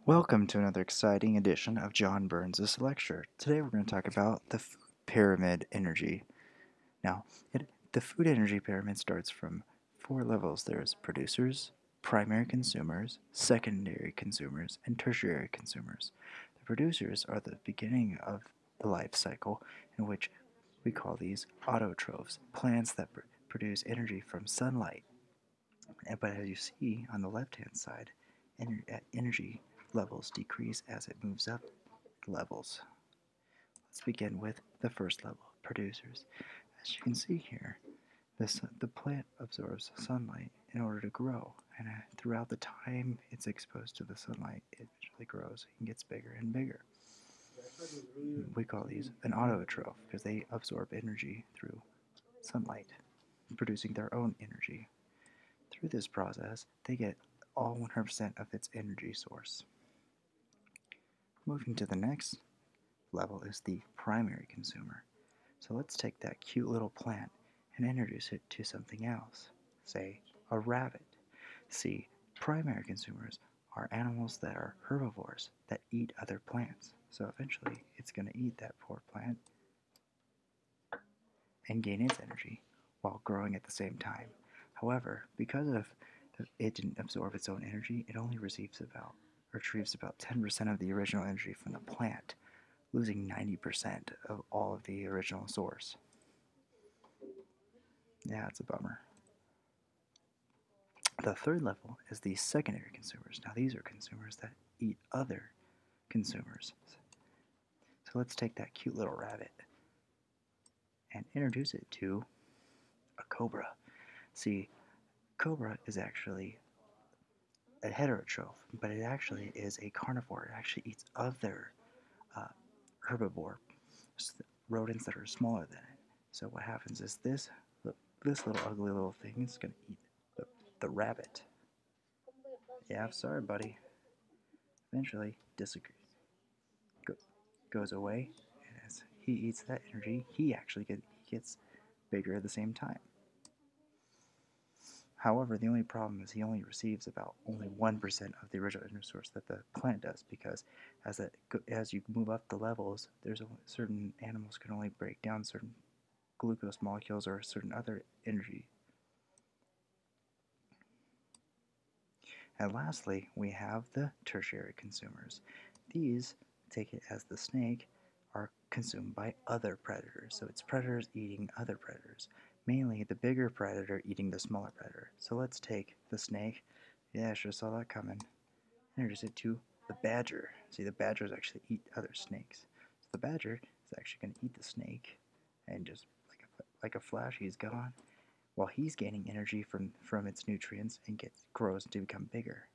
Welcome to another exciting edition of John Burns' lecture. Today we're going to talk about the food pyramid energy. Now, the food energy pyramid starts from four levels. There's producers, primary consumers, secondary consumers, and tertiary consumers. The producers are the beginning of the life cycle, in which we call these autotrophs, plants that produce energy from sunlight. But as you see on the left-hand side, energy levels decrease as it moves up levels. Let's begin with the first level, producers. As you can see here, the plant absorbs sunlight in order to grow, and throughout the time it's exposed to the sunlight, it eventually grows and gets bigger and bigger. We call these an autotroph because they absorb energy through sunlight, producing their own energy. Through this process, they get all 100% of its energy source. Moving to the next level is the primary consumer. So let's take that cute little plant and introduce it to something else, say a rabbit. See, primary consumers are animals that are herbivores that eat other plants. So eventually it's going to eat that poor plant and gain its energy while growing at the same time. However, because it didn't absorb its own energy, it only retrieves about 10% of the original energy from the plant, losing 90% of all of the original source. Yeah, it's a bummer. The third level is the secondary consumers. Now these are consumers that eat other consumers. So let's take that cute little rabbit and introduce it to a cobra. See, cobra is actually a heterotroph, but it actually is a carnivore. It actually eats other herbivore rodents that are smaller than it. So what happens is this little ugly little thing is going to eat the rabbit. Yeah, I'm sorry, buddy. Eventually disagrees. Goes away, and as he eats that energy, he actually gets bigger at the same time. However, the only problem is he only receives about only 1% of the original energy source that the plant does, because as you move up the levels, there's certain animals can only break down certain glucose molecules or certain other energy. And lastly, we have the tertiary consumers. These, take it as the snake, are consumed by other predators. So it's predators eating other predators. Mainly the bigger predator eating the smaller predator. So let's take the snake. Yeah, sure saw that coming. Introduce it to the badger. See, the badgers actually eat other snakes. So the badger is actually going to eat the snake, and just like a flash, he's gone, while he's gaining energy from its nutrients and grows to become bigger.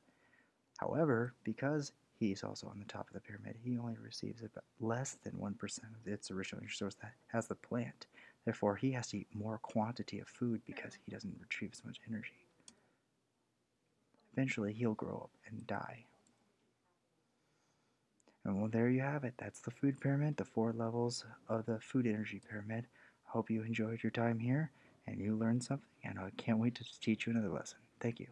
However, because he's also on the top of the pyramid, he only receives about less than 1% of its original energy source that has the plant. Therefore, he has to eat more quantity of food because he doesn't retrieve as much energy. Eventually, he'll grow up and die. And well, there you have it. That's the food pyramid, the 4 levels of the food energy pyramid. I hope you enjoyed your time here and you learned something, and I can't wait to teach you another lesson. Thank you.